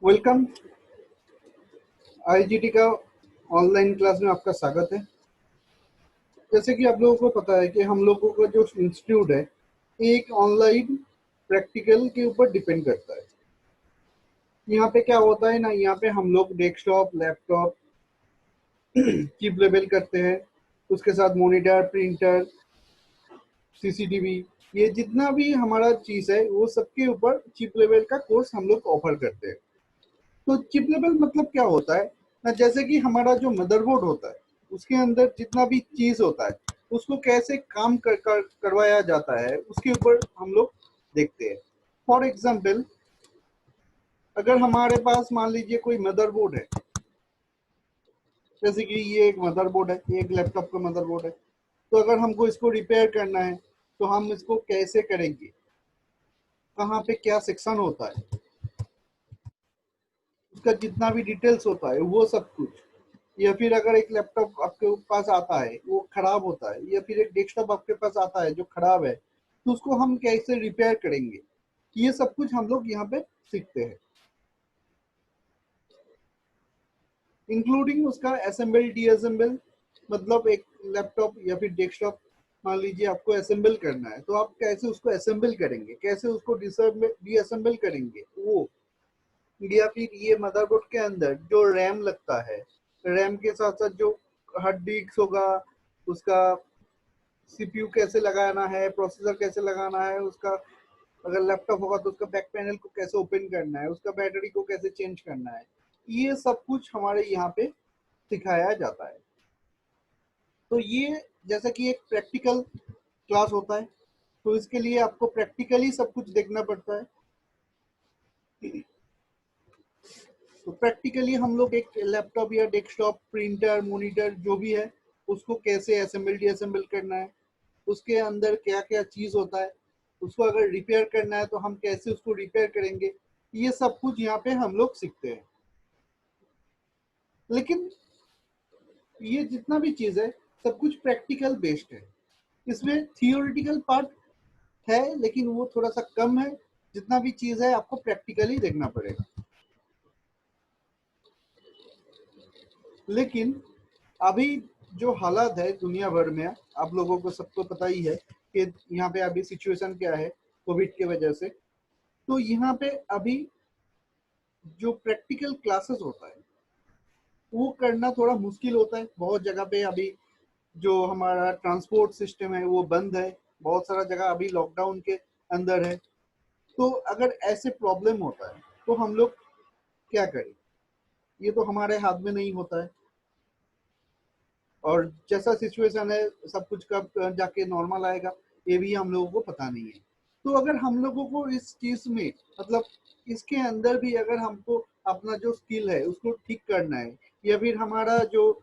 Welcome. IGT का online class में आपका स्वागत है। जैसे कि आप लोगों को पता है कि हम लोगों का जो इंस्टीट्यूट है एक ऑनलाइन प्रैक्टिकल के ऊपर डिपेंड करता है। यहाँ पे क्या होता है ना, यहाँ पे हम लोग डेस्कटॉप लैपटॉप चिप लेवल करते हैं, उसके साथ मॉनिटर प्रिंटर सीसीटीवी, ये जितना भी हमारा चीज़ है वो सबके ऊपर चिप लेवल का कोर्स हम लोग ऑफर करते हैं। तो चिप लेवल मतलब क्या होता है ना, जैसे कि हमारा जो मदरबोर्ड होता है उसके अंदर जितना भी चीज होता है उसको कैसे काम करवाया जाता है उसके ऊपर हम लोग देखते हैं। फॉर एग्जाम्पल, अगर हमारे पास मान लीजिए कोई मदरबोर्ड है, जैसे कि ये एक मदरबोर्ड है, एक लैपटॉप का मदरबोर्ड है, तो अगर हमको इसको रिपेयर करना है तो हम इसको कैसे करेंगे, कहाँ पे क्या सेक्शन होता है, उसका जितना भी डिटेल्स होता है वो सब कुछ। या फिर अगर एक लैपटॉप आपके पास आता है वो खराब होता है, या फिर एक डेस्कटॉप आपके पास आता है जो खराब है, तो उसको हम कैसे रिपेयर करेंगे, ये सब कुछ हम लोग यहाँ पे सीखते हैं, इंक्लूडिंग उसका असेंबल डीअसेंबल। मतलब एक लैपटॉप या फिर डेस्कटॉप मान लीजिए आपको असेंबल करना है, तो आप कैसे उसको असेंबल करेंगे, कैसे उसको डीअसेंबल करेंगे वो। या फिर ये मदरबोर्ड के अंदर जो रैम लगता है, रैम के साथ साथ जो हार्ड डिस्क होगा, उसका सीपीयू कैसे लगाना है, प्रोसेसर कैसे लगाना है उसका, अगर लैपटॉप होगा तो उसका बैक पैनल को कैसे ओपन करना है, उसका बैटरी को कैसे चेंज करना है, ये सब कुछ हमारे यहाँ पे सिखाया जाता है। तो ये जैसा कि एक प्रैक्टिकल क्लास होता है, तो इसके लिए आपको प्रैक्टिकली सब कुछ देखना पड़ता है। तो प्रैक्टिकली हम लोग एक लैपटॉप या डेस्कटॉप प्रिंटर मॉनिटर जो भी है उसको कैसे असेंबल डीअसेंबल करना है, उसके अंदर क्या क्या चीज़ होता है, उसको अगर रिपेयर करना है तो हम कैसे उसको रिपेयर करेंगे, ये सब कुछ यहाँ पे हम लोग सीखते हैं। लेकिन ये जितना भी चीज़ है सब कुछ प्रैक्टिकल बेस्ड है, इसमें थियोरिटिकल पार्ट है लेकिन वो थोड़ा सा कम है। जितना भी चीज़ है आपको प्रैक्टिकली देखना पड़ेगा। लेकिन अभी जो हालात है दुनिया भर में, आप लोगों को सबको पता ही है कि यहाँ पे अभी सिचुएशन क्या है कोविड के वजह से। तो यहाँ पे अभी जो प्रैक्टिकल क्लासेस होता है वो करना थोड़ा मुश्किल होता है। बहुत जगह पे अभी जो हमारा ट्रांसपोर्ट सिस्टम है वो बंद है, बहुत सारा जगह अभी लॉकडाउन के अंदर है। तो अगर ऐसे प्रॉब्लम होता है तो हम लोग क्या करें, ये तो हमारे हाथ में नहीं होता है। और जैसा सिचुएशन है सब कुछ कब जाके नॉर्मल आएगा ये भी हम लोगों को पता नहीं है। तो अगर हम लोगों को इस चीज में मतलब इसके अंदर भी अगर हमको अपना जो स्किल है उसको ठीक करना है, या फिर हमारा जो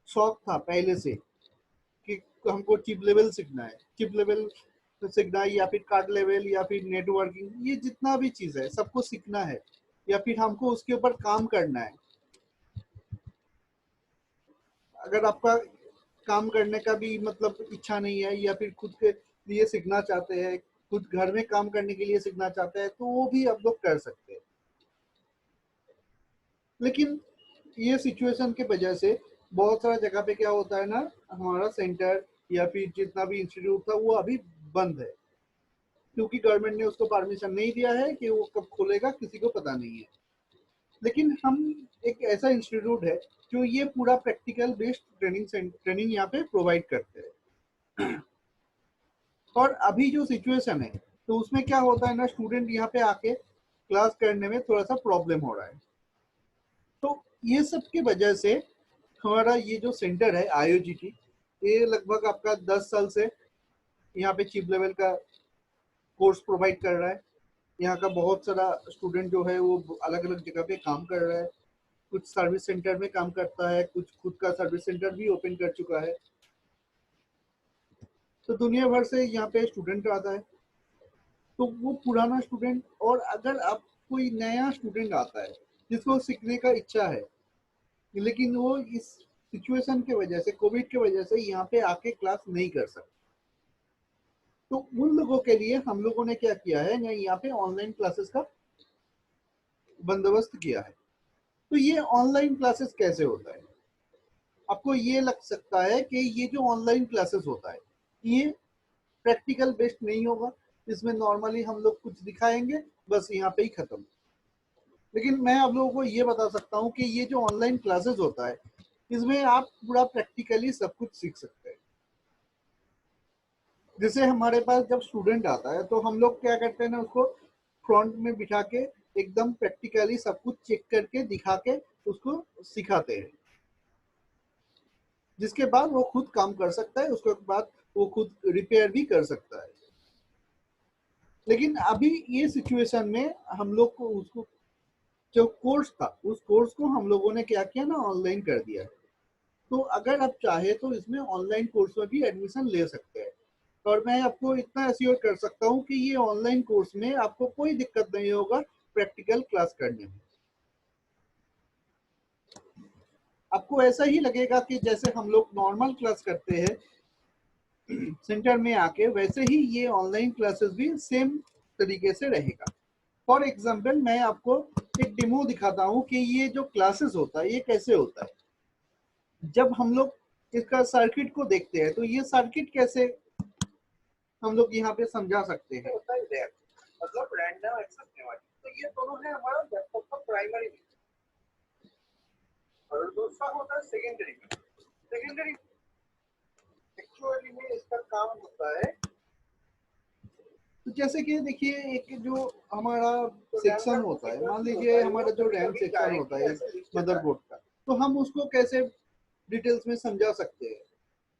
शौक था पहले से कि हमको चिप लेवल सीखना है, चिप लेवल सीखना है, या फिर कार्ड लेवल या फिर नेटवर्किंग, ये जितना भी चीज है सबको सीखना है, या फिर हमको उसके ऊपर काम करना है। अगर आपका काम करने का भी मतलब इच्छा नहीं है, या फिर खुद के लिए सीखना चाहते हैं, खुद घर में काम करने के लिए सीखना चाहते हैं, तो वो भी आप लोग कर सकते हैं। लेकिन ये सिचुएशन के वजह से बहुत सारा जगह पे क्या होता है ना, हमारा सेंटर या फिर जितना भी इंस्टीट्यूट था वो अभी बंद है, क्योंकि गवर्नमेंट ने उसको परमिशन नहीं दिया है कि वो कब खोलेगा किसी को पता नहीं है। लेकिन हम एक ऐसा इंस्टीट्यूट है जो ये पूरा प्रैक्टिकल बेस्ड ट्रेनिंग यहाँ पे प्रोवाइड करते हैं। और अभी जो सिचुएशन है तो उसमें क्या होता है ना, स्टूडेंट यहाँ पे आके क्लास करने में थोड़ा सा प्रॉब्लम हो रहा है। तो ये सब की वजह से हमारा ये जो सेंटर है आईओजीटी, ये लगभग आपका 10 साल से यहाँ पे चिप लेवल का कोर्स प्रोवाइड कर रहा है। यहाँ का बहुत सारा स्टूडेंट जो है वो अलग अलग जगह पे काम कर रहा है, कुछ सर्विस सेंटर में काम करता है, कुछ खुद का सर्विस सेंटर भी ओपन कर चुका है। तो दुनिया भर से यहाँ पे स्टूडेंट आता है। तो वो पुराना स्टूडेंट, और अगर आप कोई नया स्टूडेंट आता है जिसको सीखने का इच्छा है लेकिन वो इस सिचुएशन के वजह से कोविड के वजह से यहाँ पे आके क्लास नहीं कर सकते, तो उन लोगों के लिए हम लोगों ने क्या किया है ना, यहाँ पे ऑनलाइन क्लासेस का बंदोबस्त किया है। तो ये ऑनलाइन क्लासेस कैसे होता है? आपको ये लग सकता है कि ये जो ऑनलाइन क्लासेस होता है, ये प्रैक्टिकल बेस्ड नहीं होगा, इसमें नॉर्मली हम लोग कुछ दिखाएंगे, बस यहाँ पे ही खत्म। लेकिन मैं आप लोगों को ये बता सकता हूँ कि ये जो ऑनलाइन क्लासेस होता है, इसमें आप पूरा प्रैक्टिकली सब कुछ सीख सकते हैं। जैसे हमारे पास जब स्टूडेंट आता है तो हम लोग क्या करते हैं ना, उसको फ्रंट में बिठा के एकदम प्रैक्टिकली सब कुछ चेक करके दिखा के उसको सिखाते हैं, जिसके बाद वो खुद काम कर सकता है, उसके बाद वो खुद रिपेयर भी कर सकता है। लेकिन अभी ये सिचुएशन में हम लोग को उसको जो कोर्स था, उस कोर्स को हम लोगों ने क्या किया ना, ऑनलाइन कर दिया है। तो अगर आप चाहे तो इसमें ऑनलाइन कोर्स में भी एडमिशन ले सकते हैं। और मैं आपको इतना एश्योर कर सकता हूँ कि ये ऑनलाइन कोर्स में आपको कोई दिक्कत नहीं होगा प्रैक्टिकल क्लास करने में। आपको ऐसा ही लगेगा कि जैसे हम लोग नॉर्मल क्लास करते हैं सेंटर में आके, वैसे ही ये ऑनलाइन क्लासेस भी सेम तरीके से रहेगा। फॉर एग्जाम्पल मैं आपको एक डेमो दिखाता हूँ कि ये जो क्लासेस होता है ये कैसे होता है। जब हम लोग इसका सर्किट को देखते हैं तो ये सर्किट कैसे हम लोग यहाँ पे समझा सकते हैं। होता है रैम, मतलब रैंडम एक्सेस मेमोरी। तो ये दोनों है हमारा लैपटॉप का प्राइमरी और दूसरा होता है सेकेंडरी। सेकेंडरी एक्चुअली में इसका काम होता है, तो जैसे कि देखिए एक जो हमारा सेक्शन होता है, मान लीजिए हमारा जो रैम सेक्शन होता है मदरबोर्ड का, तो हम उसको कैसे डिटेल्स में समझा सकते हैं।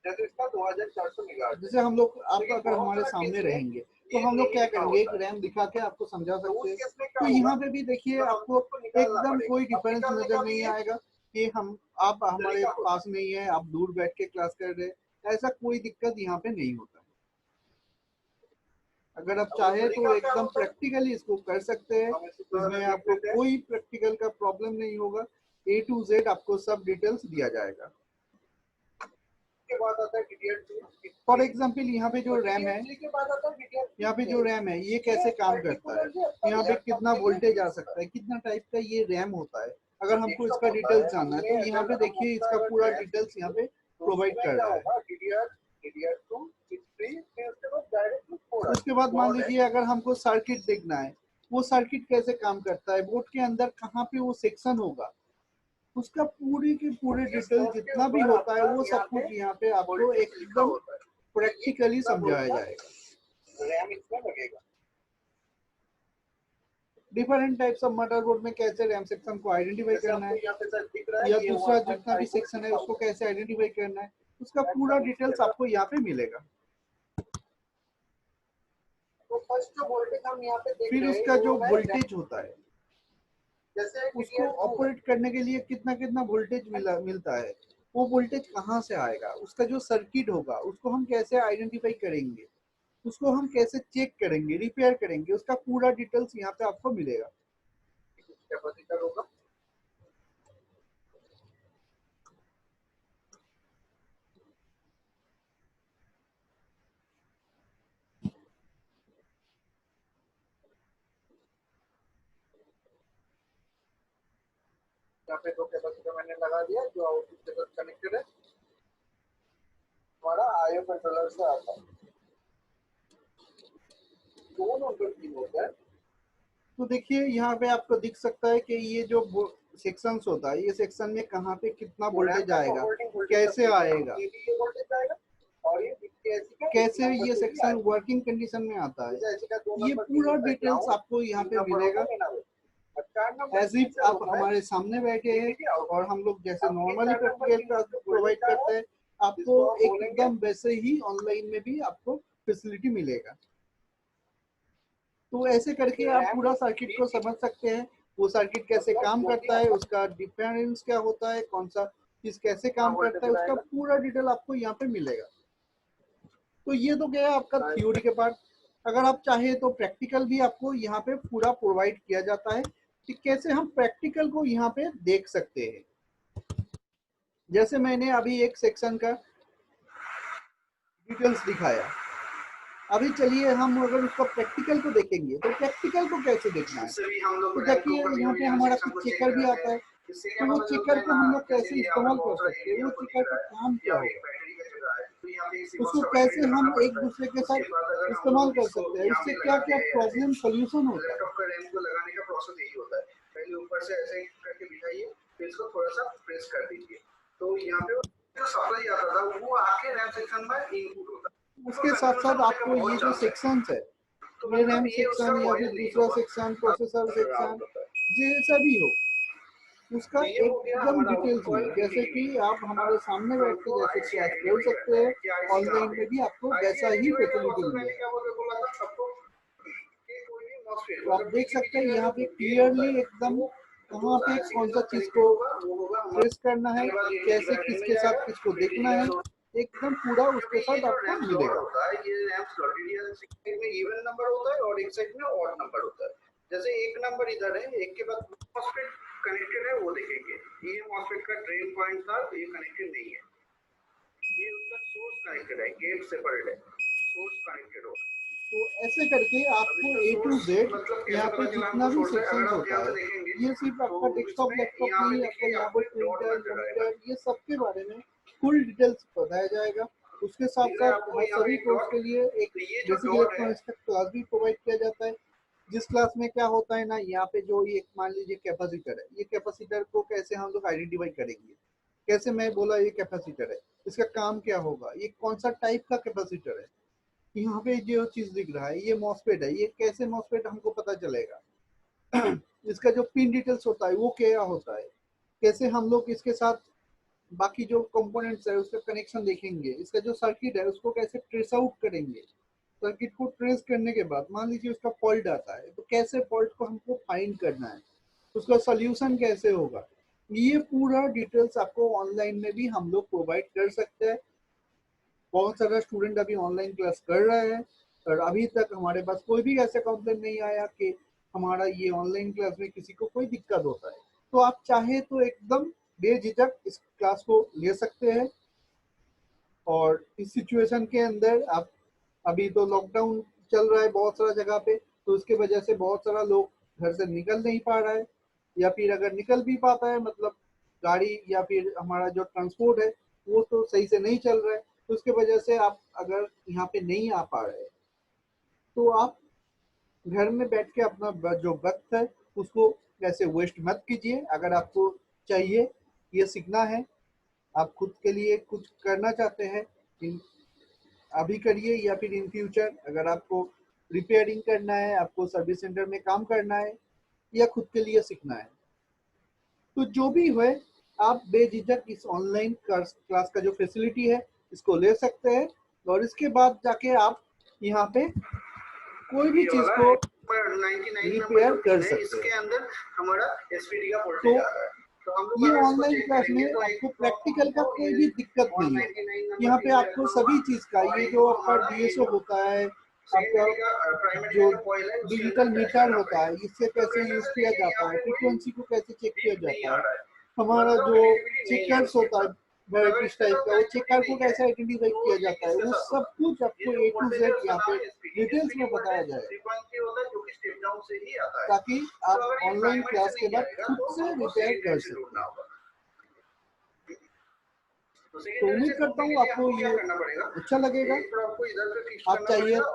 जैसे इसका 2400 मेगाहर्ट्ज, जैसे हम लोग आप अगर हमारे सामने रहेंगे तो हम लोग क्या करेंगे, एक रैम दिखा के आपको समझा सकते हैं। तो यहाँ पे भी देखिए आपको एकदम कोई डिफरेंस नजर नहीं आएगा कि हम आप हमारे पास नहीं है, आप दूर बैठ के क्लास कर रहे हैं, ऐसा कोई दिक्कत यहाँ पे नहीं होता। अगर आप चाहे तो एकदम प्रैक्टिकली इसको कर सकते हैं, इसमें आपको कोई प्रैक्टिकल का प्रॉब्लम नहीं होगा। A to Z आपको सब डिटेल्स दिया जाएगा। के बाद आता है फॉर एग्जाम्पल यहाँ पे जो रैम है, यहाँ पे जो रैम है ये कैसे काम करता है, यहाँ पे कितना वोल्टेज आ सकता है, कितना टाइप का ये रैम होता है। अगर हमको इसका डिटेल्स जानना है तो यहाँ पे देखिए इसका पूरा डिटेल्स यहाँ पे प्रोवाइड कर रहा है। उसके बाद मान लीजिए अगर हमको सर्किट देखना है, वो सर्किट कैसे काम करता है, बोर्ड के अंदर कहाँ पे वो सेक्शन होगा, उसका पूरी की पूरी डिटेल जितना भी होता है वो सब कुछ यहाँ पे आपको एकदम प्रैक्टिकली समझाया जाएगा। रैम इसमें लगेगा। डिफरेंट टाइप्स ऑफ मदरबोर्ड में कैसे रैम सेक्शन को आइडेंटिफाई करना है, या दूसरा जितना भी सेक्शन है उसको कैसे आइडेंटिफाई करना है, उसका पूरा डिटेल्स आपको यहाँ पे मिलेगा। तो फर्स्ट जो वोल्टेज हम यहाँ पे देख फिर उसका जो वोल्टेज होता है, जैसे उसको ऑपरेट करने के लिए कितना कितना वोल्टेज मिलता है, वो वोल्टेज कहाँ से आएगा, उसका जो सर्किट होगा उसको हम कैसे आइडेंटिफाई करेंगे, उसको हम कैसे चेक करेंगे, रिपेयर करेंगे, उसका पूरा डिटेल्स यहाँ पे आपको मिलेगा। कैपेसिटर होगा, यहाँ पे दो कैपेसिटर मैंने लगा दिया जो आउटपुट के साथ कनेक्टेड है, हमारा आईओ कंट्रोलर से आता है। दोनों होता है। तो देखिए यहाँ पे आपको दिख सकता है कि ये जो सेक्शंस होता है, ये सेक्शन में कहाँ पे कितना वोल्टेज आएगा, कैसे आएगा, कैसे ये सेक्शन वर्किंग कंडीशन में आता है, ये पूरा डिटेल्स आपको यहाँ पे मिलेगा। एज इफ आप हमारे सामने बैठे हैं और हम लोग जैसे नॉर्मली प्रैक्टिकल प्रोवाइड करते हैं, आपको एकदम वैसे ही ऑनलाइन में भी आपको फैसिलिटी मिलेगा। तो ऐसे करके आप पूरा सर्किट को समझ सकते हैं, वो सर्किट कैसे काम करता है, उसका डिफरेंस क्या होता है, कौन सा चीज कैसे काम करता है, उसका पूरा डिटेल आपको यहाँ पे मिलेगा। तो ये तो गया आपका थ्योरी के पार्ट। अगर आप चाहे तो प्रैक्टिकल भी आपको यहाँ पे पूरा प्रोवाइड किया जाता है कि कैसे हम प्रैक्टिकल को यहाँ पे देख सकते हैं। जैसे मैंने अभी एक सेक्शन का डिटेल्स दिखाया, अभी चलिए हम अगर उसका प्रैक्टिकल को देखेंगे तो प्रैक्टिकल को कैसे देखना है। तो देखिए यहाँ पे हमारा कुछ चेकर भी आता है, तो वो चेकर को हम लोग कैसे इस्तेमाल कर सकते हैं, वो चेकर का काम क्या होगा, उसको कैसे हम एक दूसरे के साथ इस्तेमाल कर सकते हैं, उससे क्या क्या प्रॉब्लम सोल्यूशन होता है। लैपटॉप का रैम को लगाने का प्रोसेस यही होता है, पहले ऊपर से ऐसे करके बिठाइए, फिर इसको थोड़ा सा प्रेस कर दीजिए, तो यहाँ पे जो सप्लाई आता था वो आपके रैम सेक्शन में इनपुट होता है। उसके साथ साथ आपको ये जो सेक्शंस है, ये रैम सेक्शन या फिर दूसरा सेक्शन, प्रोसेसर सेक्शन, जैसा भी हो, उसका एकदम डिटेल्स में, जैसे कि आप हमारे सामने बैठ के जैसे क्लास ले सकते हैं, ऑनलाइन में भी आपको वैसा ही फैसिलिटी मिलेगा। तो आप देख सकते हैं यहाँ पे क्लियरली एकदम कहाँ पे कौन सा चीज को प्रेस करना है, कैसे किसके साथ किसको देखना है, एकदम पूरा उसके साथ आपको मिलेगा। इवन नंबर होता है और एक साइड में ऑड नंबर होता है, जैसे एक नंबर इधर है, एक के बाद मॉसफेट कनेक्टेड है वो देखेंगे, ये मॉसफेट का ड्रेन पॉइंट था, ये कनेक्टेड नहीं है, ये उसका सोर्स कनेक्टेड है, गेट सेपरेट है, सोर्स कनेक्टेड होगा। तो ऐसे करके आपको ए टू जेड यहाँ पे जितना भी सेक्शन होता है, ये सिर्फ आपका डेस्कटॉप लैपटॉप नहीं, आपका यहाँ पर प्रिंटर मॉनिटर ये सब के बारे में फुल डिटेल्स बताया जाएगा। उसके साथ साथ हर सभी कोर्स के लिए एक बेसिक इलेक्ट्रॉनिक्स का क्लास भी प्रोवाइड किया जाता है, जिस क्लास में क्या होता है ना, यहाँ पे जो ये मान लीजिए कैपेसिटर है, ये कैपेसिटर को कैसे हम लोग आइडेंटिफाई करेंगे, कैसे मैं बोला ये कैपेसिटर है, इसका काम क्या होगा, ये कौन सा टाइप का कैपेसिटर है, यहाँ पे जो चीज दिख रहा है ये मॉसफेट है, ये कैसे मॉसफेट हमको पता चलेगा, इसका जो पिन डिटेल्स होता है वो क्या होता है, कैसे हम लोग इसके साथ बाकी जो कंपोनेंट्स है उसका कनेक्शन देखेंगे, इसका जो सर्किट है उसको कैसे ट्रेस आउट करेंगे, सर्किट को ट्रेस करने के बाद मान लीजिए उसका फॉल्ट आता है तो कैसे फॉल्ट को हमको फाइंड करना है, उसका सोल्यूशन कैसे होगा, ये पूरा डिटेल्स आपको ऑनलाइन में भी हम लोग प्रोवाइड कर सकते हैं। बहुत सारा स्टूडेंट अभी ऑनलाइन क्लास कर रहे हैं और अभी तक हमारे पास कोई भी ऐसा कंप्लेंट नहीं आया कि हमारा ये ऑनलाइन क्लास में किसी को कोई दिक्कत होता है। तो आप चाहे तो एकदम बेझिझक इस क्लास को ले सकते हैं। और इस सिचुएशन के अंदर आप, अभी तो लॉकडाउन चल रहा है बहुत सारा जगह पे, तो उसके वजह से बहुत सारा लोग घर से निकल नहीं पा रहा है, या फिर अगर निकल भी पाता है मतलब गाड़ी या फिर हमारा जो ट्रांसपोर्ट है वो तो सही से नहीं चल रहा है, तो उसके वजह से आप अगर यहाँ पे नहीं आ पा रहे तो आप घर में बैठ के अपना जो वक्त है उसको ऐसे वेस्ट मत कीजिए। अगर आपको चाहिए ये सीखना है, आप खुद के लिए कुछ करना चाहते हैं, अभी करिए, या फिर इन फ्यूचर अगर आपको रिपेयरिंग करना है, आपको सर्विस सेंटर में काम करना है या खुद के लिए सीखना है, तो जो भी हो आप बेझिझक इस ऑनलाइन क्लास का जो फैसिलिटी है इसको ले सकते हैं। और इसके बाद जाके आप यहाँ पे कोई भी चीज को रिपेयर कर सकते हैं। इसके अंदर हमारा एसपीडी का तो वोल्टेज आ रहा है, तो हम ये लोग ऑनलाइन क्लास में आपको प्रैक्टिकल का कोई भी दिक्कत नहीं है, यहाँ पे आपको सभी चीज का, ये जो आपका डीएसओ होता है, आपका जो डिजिटल मीटर होता है, इससे कैसे यूज किया जाता है, फ्रीक्वेंसी को कैसे चेक किया जाता है, हमारा जो चेकर्स होता है वैराइटीज टाइप का, वो चेकर को कैसे आइडेंटिफाई किया जाता है, वो सब कुछ आपको ए टू जेड यहाँ पे डिटेल्स में बताया जाएगा, ताकि आप ऑनलाइन क्लास के बाद खुद से रिपेयर कर सकते हैं। तो उम्मीद करता हूँ आपको ये अच्छा लगेगा। आप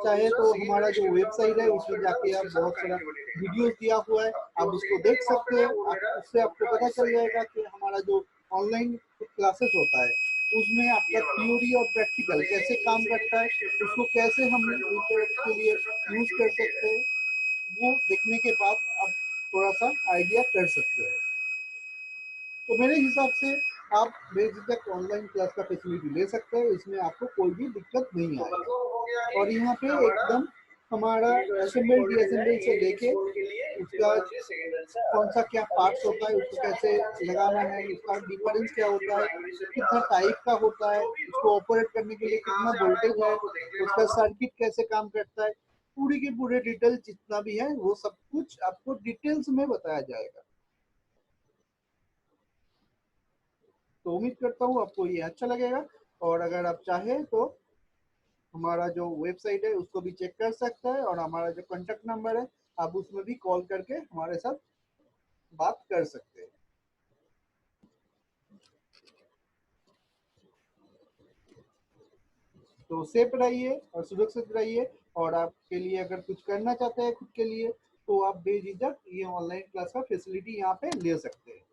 चाहे तो हमारा जो वेबसाइट है उसमें जाके आप बहुत सारा वीडियोस दिया हुआ है, आप उसको देख सकते हैं, उससे आपको पता चल जाएगा कि हमारा जो ऑनलाइन क्लासेस होता है उसमें आपका थ्योरी और प्रैक्टिकल कैसे काम करता है, उसको कैसे हम रिपेयर के लिए यूज कर सकते हैं, वो देखने के बाद आप थोड़ा सा आइडिया कर सकते हैं। तो मेरे हिसाब से आप बेझिझक ऑनलाइन क्लास का फैसिलिटी ले सकते हैं, इसमें आपको कोई भी दिक्कत नहीं आएगी। और यहाँ पे एकदम हमारा असेंबल डीअसेंबल से लेके उसका कौन सा क्या पार्ट्स होता है, उसको कैसे लगाना है, उसका डिफरेंस क्या होता है, कितना टाइप का होता है, उसको ऑपरेट करने के लिए कितना वोल्टेज है, उसका सर्किट कैसे काम करता है, पूरी की पूरी डिटेल जितना भी है वो सब कुछ आपको डिटेल्स में बताया जाएगा। तो उम्मीद करता हूँ आपको ये अच्छा लगेगा। और अगर आप चाहें तो हमारा जो वेबसाइट है उसको भी चेक कर सकता है, और हमारा जो कॉन्टेक्ट नंबर है आप उसमें भी कॉल करके हमारे साथ बात कर सकते हैं। तो सेफ रहिए और सुरक्षित रहिए, और आपके लिए अगर कुछ करना चाहते हैं खुद के लिए तो आप बेझिझक ये ऑनलाइन क्लास का फैसिलिटी यहाँ पे ले सकते हैं।